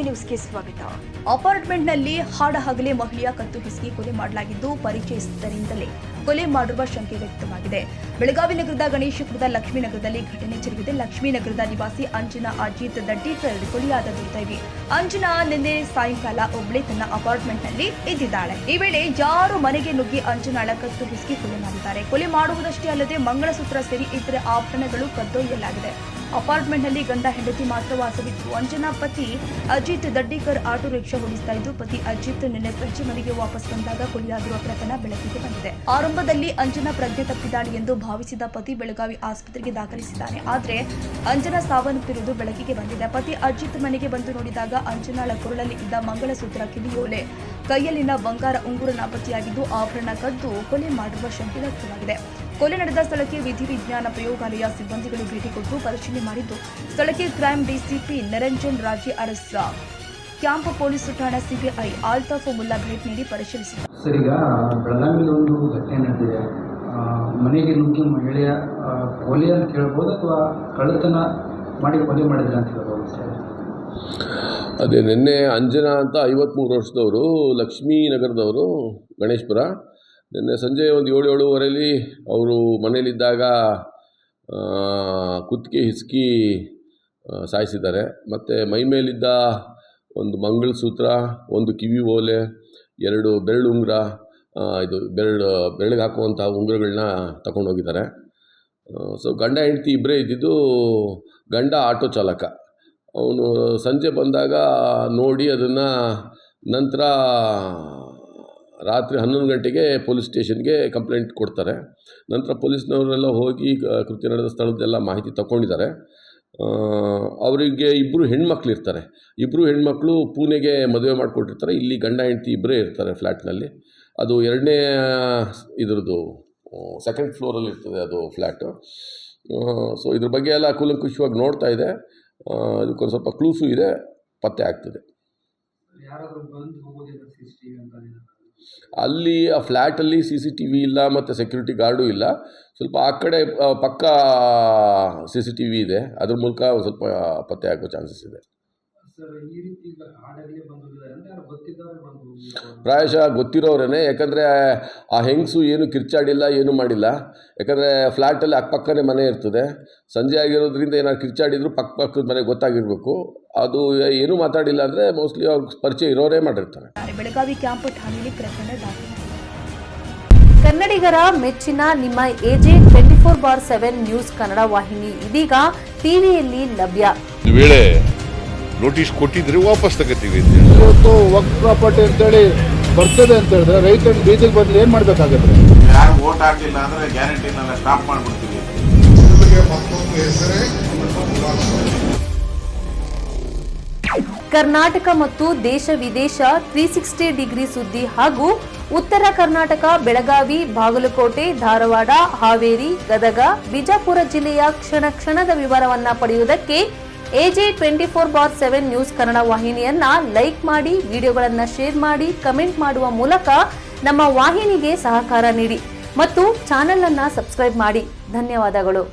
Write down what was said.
AJ ನ್ಯೂಸ್ಗೆ ಸ್ವಾಗತ. ಅಪಾರ್ಟ್ಮೆಂಟ್ನಲ್ಲಿ ಹಾಡಹಗಲೇ ಮಹಿಳೆಯ ಕತ್ತು ಹಿಸುಕಿ ಕೊಲೆ ಮಾಡಲಾಗಿದ್ದು, ಪರಿಚಯಿಸಿದ್ದರಿಂದಲೇ ಕೊಲೆ ಮಾಡಿರುವ ಶಂಕೆ ವ್ಯಕ್ತವಾಗಿದೆ. ಬೆಳಗಾವಿ ನಗರದ ಗಣೇಶಪುರದ ಲಕ್ಷ್ಮೀನಗರದಲ್ಲಿ ಘಟನೆ ಜರುಗಿದೆ. ಲಕ್ಷ್ಮೀನಗರದ ನಿವಾಸಿ ಅಂಜನಾ ಅಜಿತ್ ದಡ್ಡೀಕರ್ ಕೊಲೆಯಾದ ದುರ್ದೈವಿ. ಅಂಜನಾ ನಿನ್ನೆ ಸಾಯಂಕಾಲ ಒಬ್ಬಳೇ ತನ್ನ ಅಪಾರ್ಟ್ಮೆಂಟ್ನಲ್ಲಿ ಇದ್ದಿದ್ದಾಳೆ. ಈ ವೇಳೆ ಯಾರು ಮನೆಗೆ ನುಗ್ಗಿ ಅಂಜನಾಳ ಕತ್ತು ಹಿಸುಕಿ ಕೊಲೆ ಮಾಡಿದ್ದಾರೆ. ಕೊಲೆ ಮಾಡುವುದಷ್ಟೇ ಅಲ್ಲದೆ ಮಂಗಳಸೂತ್ರ ಸೇರಿ ಇತರೆ ಆಭರಣಗಳು ಕದ್ದೊಯ್ಯಲಾಗಿದೆ. ಅಪಾರ್ಟ್ಮೆಂಟ್ನಲ್ಲಿ ಗಂಡ ಹೆಂಡತಿ ಮಾತ್ರ ವಾಸವಿದ್ದು, ಅಂಜನಾ ಪತಿ ಅಜಿತ್ ದಡ್ಡೀಕರ್ ಆಟೋ ರಿಕ್ಷಾ ಓಡಿಸ್ತಾ ಇದ್ದು, ಪತಿ ಅಜಿತ್ ನಿನ್ನೆ ಸಂಜೆ ಮನೆಗೆ ವಾಪಸ್ ಬಂದಾಗ ಕೊಲೆಯಾಗಿರುವ ಪ್ರಕರಣ ಬೆಳಕಿಗೆ ಬಂದಿದೆ. ಆರಂಭದಲ್ಲಿ ಅಂಜನಾ ಪ್ರಜ್ಞೆ ತಪ್ಪಿದ್ದಾಳೆ ಎಂದು ಭಾವಿಸಿದ ಪತಿ ಬೆಳಗಾವಿ ಆಸ್ಪತ್ರೆಗೆ ದಾಖಲಿಸಿದ್ದಾನೆ. ಆದರೆ ಅಂಜನಾ ಸಾವನ್ನಪ್ಪಿರುವುದು ಬೆಳಕಿಗೆ ಬಂದಿದೆ. ಪತಿ ಅಜಿತ್ ಮನೆಗೆ ಬಂದು ನೋಡಿದಾಗ ಅಂಜನಾಳ ಕೊರಳಲ್ಲಿ ಇದ್ದ ಮಂಗಳಸೂತ್ರ, ಕಿವಿಯೋಲೆ, ಕೈಯಲ್ಲಿನ ಬಂಗಾರ ಉಂಗುರ ನಾಪತ್ತೆಯಾಗಿದ್ದು, ಆಭರಣ ಕದ್ದು ಕೊಲೆ ಮಾಡಿರುವ ಶಂಕೆ ವ್ಯಕ್ತವಾಗಿದೆ. ಕೊಲೆ ನಡೆದ ಸ್ಥಳಕ್ಕೆ ವಿಧಿವಿಜ್ಞಾನ ಪ್ರಯೋಗಾಲಯ ಸಿಬ್ಬಂದಿಗಳು ಭೇಟಿ ಕೊಟ್ಟು ಪರಿಶೀಲನೆ ಮಾಡಿದ್ದು, ಸ್ಥಳಕ್ಕೆ ಕ್ರೈಮ್ ಡಿಸಿಪಿ ನಿರಂಜನ್ ರಾಜಿ ಅರಸ್, ಕ್ಯಾಂಪ್ ಪೊಲೀಸ್ ಠಾಣಾ ಸಿಬಿಐ ಆಲ್ತಾಫ್ ಮುಲ್ಲಾ ಭೇಟಿ ನೀಡಿ ಪರಿಶೀಲಿಸಿದರು. ಸರ್, ಈಗ ಬೆಳಗಾವಿಯಲ್ಲಿ ಒಂದು ಘಟನೆ ನಡೆದಿದೆ. ಮನೆಗೆ ನುಗ್ಗಿ ಮಹಿಳೆಯ ಕೊಲೆ ಅಂತ ಹೇಳ್ಬೋದು ಅಥವಾ ಕಳ್ಳತನ ಮಾಡಿ ಕೊಲೆ ಮಾಡಿದ್ರೆ ಅಂತ ಹೇಳ್ಬೋದು ಸರ್? ಅದೇ ನಿನ್ನೆ ಅಂಜನಾ ಅಂತ 53 ವರ್ಷದವರು, ಲಕ್ಷ್ಮೀನಗರದವರು, ಗಣೇಶಪುರ. ನಿನ್ನೆ ಸಂಜೆ ಒಂದು 7-7:15 ಅವರು ಮನೇಲಿದ್ದಾಗ ಕುತ್ತಿಗೆ ಹಿಸುಕಿ ಸಾಯಿಸಿದ್ದಾರೆ. ಮತ್ತು ಮೈ ಮೇಲಿದ್ದ ಒಂದು ಮಂಗಳಸೂತ್ರ, ಒಂದು ಕಿವಿ ಓಲೆ, 2 ಬೆರಳುಂಗುರ, ಇದು ಬೆರಳಿಗೆ ಹಾಕುವಂಥ ಉಂಗುರಗಳನ್ನ ತಗೊಂಡೋಗಿದ್ದಾರೆ. ಸೊ ಗಂಡ ಹೆಂಡತಿ ಇಬ್ಬರೇ ಇದ್ದಿದ್ದು. ಗಂಡ ಆಟೋ ಚಾಲಕ. ಅವನು ಸಂಜೆ ಬಂದಾಗ ನೋಡಿ ಅದನ್ನು ನಂತರ ರಾತ್ರಿ 11 ಗಂಟೆಗೆ ಪೊಲೀಸ್ ಸ್ಟೇಷನ್ಗೆ ಕಂಪ್ಲೇಂಟ್ ಕೊಡ್ತಾರೆ. ನಂತರ ಪೊಲೀಸ್ನವರೆಲ್ಲ ಹೋಗಿ ಕೃತ್ಯ ನಡೆದ ಸ್ಥಳದ್ದೆಲ್ಲ ಮಾಹಿತಿ ತಗೊಂಡಿದ್ದಾರೆ. ಅವರಿಗೆ 2 ಹೆಣ್ಮಕ್ಳು ಇರ್ತಾರೆ. 2 ಹೆಣ್ಮಕ್ಳು ಪೂನೆಗೆ ಮದುವೆ ಮಾಡಿಕೊಟ್ಟಿರ್ತಾರೆ. ಇಲ್ಲಿ ಗಂಡ ಹೆಂಡತಿ ಇಬ್ಬರೇ ಇರ್ತಾರೆ ಫ್ಲ್ಯಾಟ್ನಲ್ಲಿ. ಅದು 2ನೇ ಇದ್ರದ್ದು 2nd ಫ್ಲೋರಲ್ಲಿ ಇರ್ತದೆ ಅದು ಫ್ಲ್ಯಾಟು. ಸೊ ಇದ್ರ ಬಗ್ಗೆ ಎಲ್ಲ ಕೂಲಂಕುಷವಾಗಿ ನೋಡ್ತಾ ಇದೆ. ಅದಕ್ಕೊಂದು ಸ್ವಲ್ಪ ಕ್ಲೂಸು ಇದೆ, ಪತ್ತೆ ಆಗ್ತದೆ. ಅಲ್ಲಿ ಆ ಫ್ಲ್ಯಾಟಲ್ಲಿ CCTV ಇಲ್ಲ ಮತ್ತು ಸೆಕ್ಯೂರಿಟಿ ಗಾರ್ಡು ಇಲ್ಲ. ಸ್ವಲ್ಪ ಆ ಕಡೆ ಪಕ್ಕ CCTV ಇದೆ. ಅದ್ರ ಮೂಲಕ ಸ್ವಲ್ಪ ಪತ್ತೆ ಆಗೋ ಚಾನ್ಸಸ್ ಇದೆ. ಪ್ರಾಯಶಃ ಗೊತ್ತಿರೋರೇ, ಯಾಕಂದರೆ ಆ ಹೆಂಗಸು ಏನು ಕಿರ್ಚಾಡಿಲ್ಲ, ಏನು ಮಾಡಿಲ್ಲ. ಯಾಕಂದರೆ ಫ್ಲ್ಯಾಟಲ್ಲಿ ಅಕ್ಕಪಕ್ಕನೇ ಮನೆ ಇರ್ತದೆ. ಸಂಜೆ ಆಗಿರೋದ್ರಿಂದ ಏನಾದ್ರು ಕಿರ್ಚಾಡಿದ್ರು ಪಕ್ಕದ ಮನೆಗೆ ಗೊತ್ತಾಗಿರಬೇಕು. ಅದು ಏನೂ ಮಾತಾಡಿಲ್ಲ ಅಂದರೆ ಮೋಸ್ಟ್ಲಿ ಅವ್ರಿಗೆ ಪರಿಚಯ ಇರೋರೇ ಮಾಡಿರ್ತಾರೆ. ಬೆಳಗಾವಿ ಕ್ಯಾಂಪ್ ಠಾಣೆಯಲ್ಲಿ ಪ್ರಕರಣ ದಾಖಲಾಗಿದೆ. ಕನ್ನಡಿಗರ ಮೆಚ್ಚಿನ ನಿಮ್ಮ AJ 24/7 ನ್ಯೂಸ್ ಕನ್ನಡ ವಾಹಿನಿ ಇದೀಗ ಟಿವಿಯಲ್ಲಿ ಲಭ್ಯ. ವೇಳೆ ನೋಟಿಸ್ ಕೊಟ್ಟಿದ್ರೆ ವಾಪಸ್ ತಗೋತೀವಿ. ಇವತ್ತು ವಕ್ಫ್ ಪ್ರಾಪರ್ಟಿ ಅಂತೇಳಿ ಬರ್ತದೆ ಅಂತ ಹೇಳಿದ್ರೆ ರೈತರ ಬೀದಿಗೆ ಬದಲು ಏನು ಮಾಡಬೇಕಾಗುತ್ತೆ? ಯಾರು ವೋಟ್ ಹಾಕಲಿಲ್ಲ ಅಂದರೆ ಗ್ಯಾರಂಟಿನೆಲ್ಲ ಸ್ಟಾಪ್ ಮಾಡಿಬಿಡ್ತೀವಿ. ಕರ್ನಾಟಕ ಮತ್ತು ದೇಶ ವಿದೇಶ 360 ಡಿಗ್ರಿ ಸುದ್ದಿ ಹಾಗೂ ಉತ್ತರ ಕರ್ನಾಟಕ, ಬೆಳಗಾವಿ, ಬಾಗಲಕೋಟೆ, ಧಾರವಾಡ, ಹಾವೇರಿ, ಗದಗ, ಬಿಜಾಪುರ ಜಿಲ್ಲೆಯ ಕ್ಷಣ ಕ್ಷಣದ ವಿವರವನ್ನ ಪಡೆಯುವುದಕ್ಕೆ AJ 24/7 ನ್ಯೂಸ್ ಕನ್ನಡ ವಾಹಿನಿಯನ್ನ ಲೈಕ್ ಮಾಡಿ, ವಿಡಿಯೋಗಳನ್ನು ಶೇರ್ ಮಾಡಿ, ಕಮೆಂಟ್ ಮಾಡುವ ಮೂಲಕ ನಮ್ಮ ವಾಹಿನಿಗೆ ಸಹಕಾರ ನೀಡಿ ಮತ್ತು ಚಾನೆಲ್ ಅನ್ನ ಸಬ್ಸ್ಕ್ರೈಬ್ ಮಾಡಿ. ಧನ್ಯವಾದಗಳು.